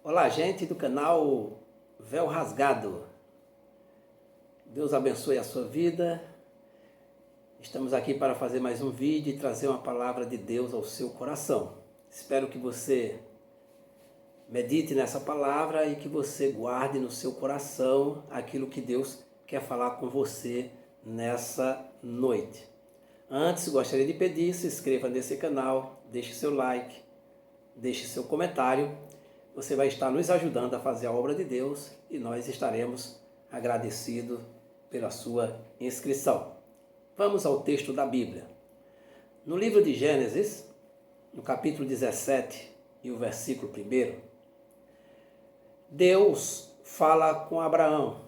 Olá, gente do canal Véu Rasgado. Deus abençoe a sua vida. Estamos aqui para fazer mais um vídeo e trazer uma palavra de Deus ao seu coração. Espero que você medite nessa palavra e que você guarde no seu coração aquilo que Deus quer falar com você nessa noite. Antes, gostaria de pedir, se inscreva nesse canal, deixe seu like, deixe seu comentário. Você vai estar nos ajudando a fazer a obra de Deus e nós estaremos agradecidos pela sua inscrição. Vamos ao texto da Bíblia. No livro de Gênesis, no capítulo 17 e o versículo 1, Deus fala com Abraão.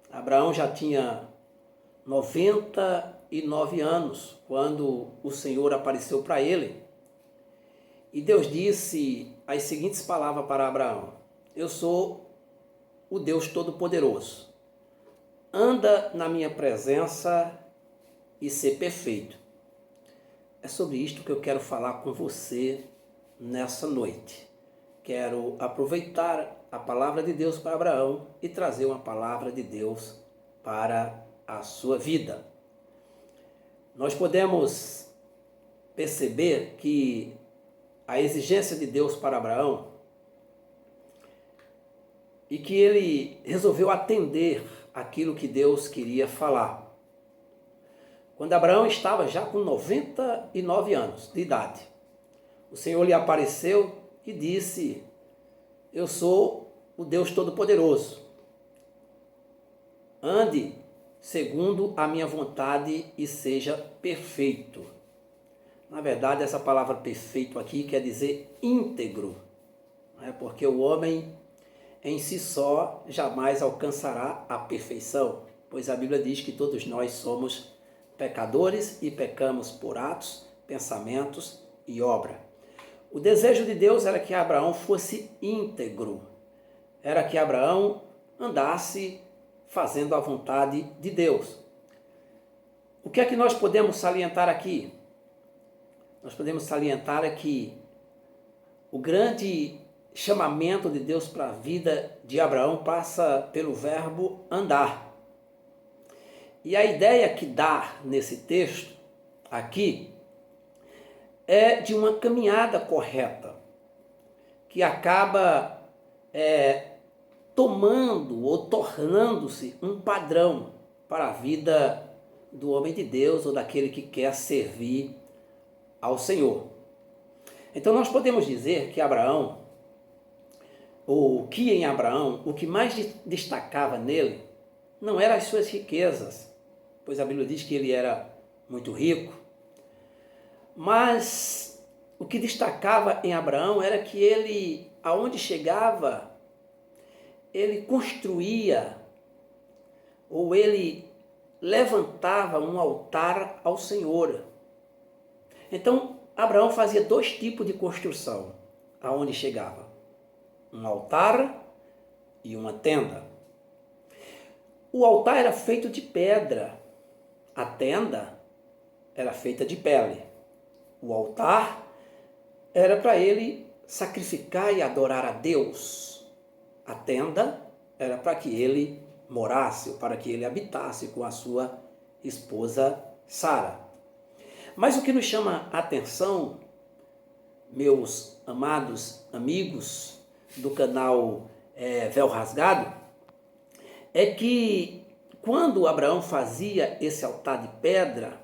Abraão já tinha 99 anos quando o Senhor apareceu para ele. E Deus disse as seguintes palavras para Abraão: Eu sou o Deus Todo-Poderoso. Anda na minha presença e ser perfeito. É sobre isto que eu quero falar com você nessa noite. Quero aproveitar a palavra de Deus para Abraão e trazer uma palavra de Deus para a sua vida. Nós podemos perceber que a exigência de Deus para Abraão e que ele resolveu atender aquilo que Deus queria falar. Quando Abraão estava já com 99 anos de idade, o Senhor lhe apareceu e disse: Eu sou o Deus Todo-Poderoso. Ande segundo a minha vontade e seja perfeito. Na verdade, essa palavra perfeito aqui quer dizer íntegro, porque o homem em si só jamais alcançará a perfeição, pois a Bíblia diz que todos nós somos pecadores e pecamos por atos, pensamentos e obra. O desejo de Deus era que Abraão fosse íntegro, era que Abraão andasse fazendo a vontade de Deus. O que é que nós podemos salientar aqui? Nós podemos salientar que o grande chamamento de Deus para a vida de Abraão passa pelo verbo andar. E a ideia que dá nesse texto aqui é de uma caminhada correta, que acaba tomando ou tornando-se um padrão para a vida do homem de Deus ou daquele que quer servir ao Senhor. Então nós podemos dizer que Abraão, ou que em Abraão, o que mais destacava nele não eram as suas riquezas, pois a Bíblia diz que ele era muito rico, mas o que destacava em Abraão era que ele, aonde chegava, ele construía, ou ele levantava um altar ao Senhor. Então, Abraão fazia dois tipos de construção, aonde chegava: um altar e uma tenda. O altar era feito de pedra, a tenda era feita de pele. O altar era para ele sacrificar e adorar a Deus. A tenda era para que ele morasse, para que ele habitasse com a sua esposa Sara. Mas o que nos chama a atenção, meus amados amigos do canal Véu Rasgado, é que quando Abraão fazia esse altar de pedra,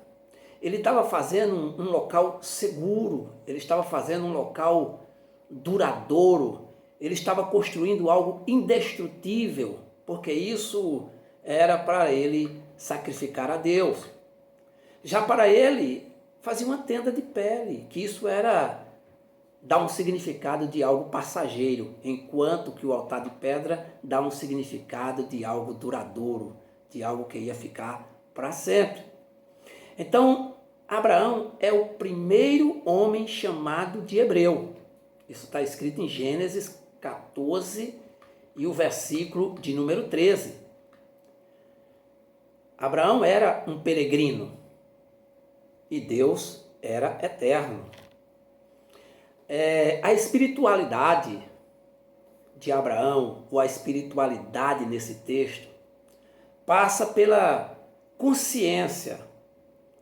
ele estava fazendo um local seguro, ele estava fazendo um local duradouro, ele estava construindo algo indestrutível, porque isso era para ele sacrificar a Deus. Já para ele, fazia uma tenda de pele, que isso era dar um significado de algo passageiro, enquanto que o altar de pedra dá um significado de algo duradouro, de algo que ia ficar para sempre. Então, Abraão é o primeiro homem chamado de hebreu. Isso está escrito em Gênesis 14 e o versículo de número 13. Abraão era um peregrino e Deus era eterno. A espiritualidade de Abraão, ou a espiritualidade nesse texto, passa pela consciência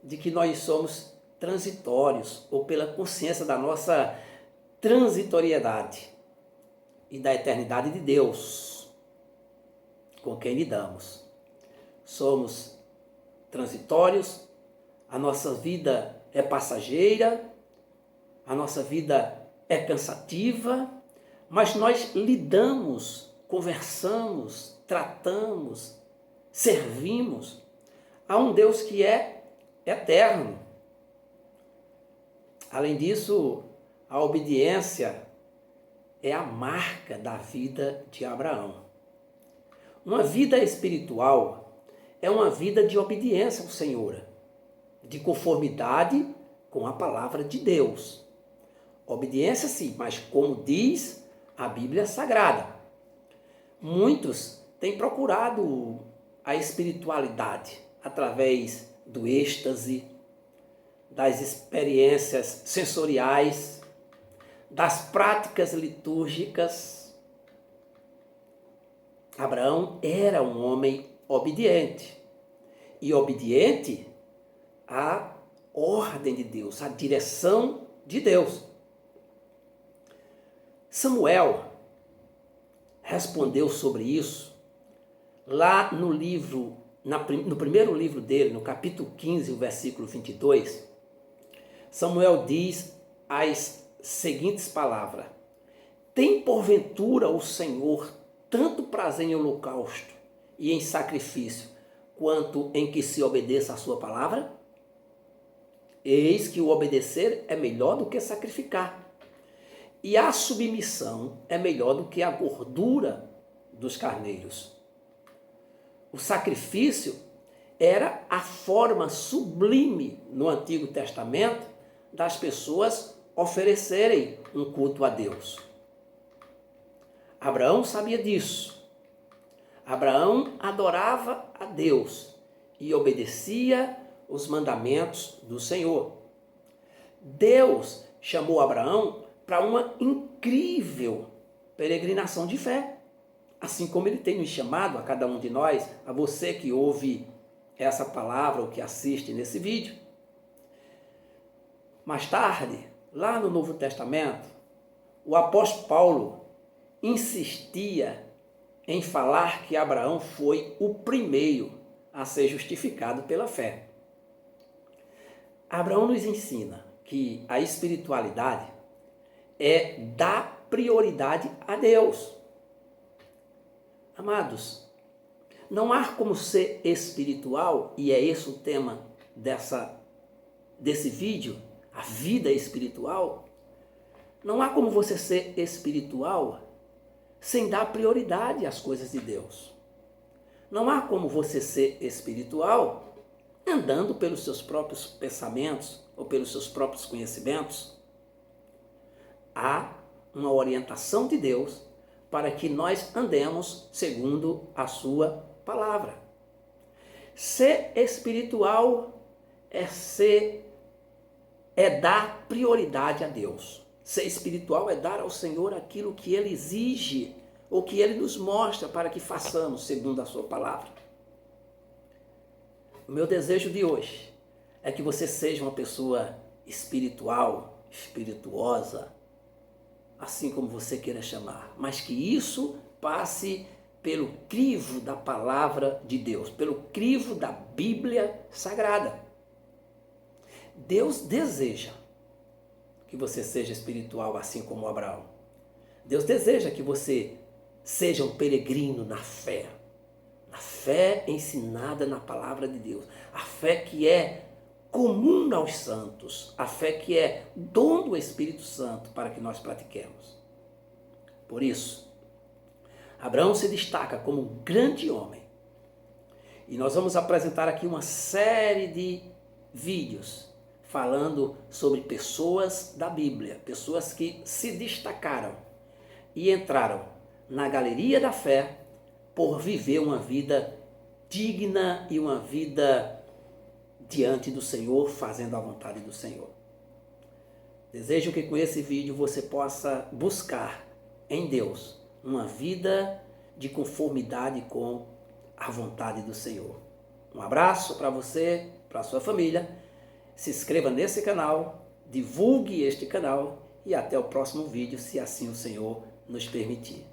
de que nós somos transitórios, ou pela consciência da nossa transitoriedade e da eternidade de Deus com quem lidamos. Somos transitórios, a nossa vida é passageira, a nossa vida é cansativa, mas nós lidamos, conversamos, tratamos, servimos a um Deus que é eterno. Além disso, a obediência é a marca da vida de Abraão. Uma vida espiritual é uma vida de obediência ao Senhor, de conformidade com a palavra de Deus. Obediência sim, mas como diz a Bíblia Sagrada. Muitos têm procurado a espiritualidade através do êxtase, das experiências sensoriais, das práticas litúrgicas. Abraão era um homem obediente, e obediente à ordem de Deus, à direção de Deus. Samuel respondeu sobre isso lá no livro, no primeiro livro dele, no capítulo 15, o versículo 22. Samuel diz as seguintes palavras: tem porventura o Senhor tanto prazer em holocausto e em sacrifício, quanto em que se obedeça a sua palavra? Eis que o obedecer é melhor do que sacrificar, e a submissão é melhor do que a gordura dos carneiros. O sacrifício era a forma sublime no Antigo Testamento das pessoas oferecerem um culto a Deus. Abraão sabia disso. Abraão adorava a Deus e obedecia os mandamentos do Senhor. Deus chamou Abraão para uma incrível peregrinação de fé, assim como Ele tem nos chamado a cada um de nós, a você que ouve essa palavra ou que assiste nesse vídeo. Mais tarde, lá no Novo Testamento, o apóstolo Paulo insistia em falar que Abraão foi o primeiro a ser justificado pela fé. Abraão nos ensina que a espiritualidade é dar prioridade a Deus. Amados, não há como ser espiritual, e é esse o tema desse vídeo, a vida espiritual. Não há como você ser espiritual sem dar prioridade às coisas de Deus. Não há como você ser espiritual andando pelos seus próprios pensamentos ou pelos seus próprios conhecimentos. Há uma orientação de Deus para que nós andemos segundo a sua palavra. Ser espiritual é dar prioridade a Deus. Ser espiritual é dar ao Senhor aquilo que Ele exige ou que Ele nos mostra para que façamos segundo a sua palavra. O meu desejo de hoje é que você seja uma pessoa espiritual, espirituosa, assim como você queira chamar, mas que isso passe pelo crivo da palavra de Deus, pelo crivo da Bíblia Sagrada. Deus deseja que você seja espiritual assim como Abraão. Deus deseja que você seja um peregrino na fé ensinada na palavra de Deus, a fé que é comum aos santos, a fé que é dom do Espírito Santo para que nós pratiquemos. Por isso, Abraão se destaca como um grande homem. E nós vamos apresentar aqui uma série de vídeos falando sobre pessoas da Bíblia, pessoas que se destacaram e entraram na galeria da fé por viver uma vida digna e uma vida diante do Senhor, fazendo a vontade do Senhor. Desejo que com esse vídeo você possa buscar em Deus uma vida de conformidade com a vontade do Senhor. Um abraço para você, para a sua família. Se inscreva nesse canal, divulgue este canal e até o próximo vídeo, se assim o Senhor nos permitir.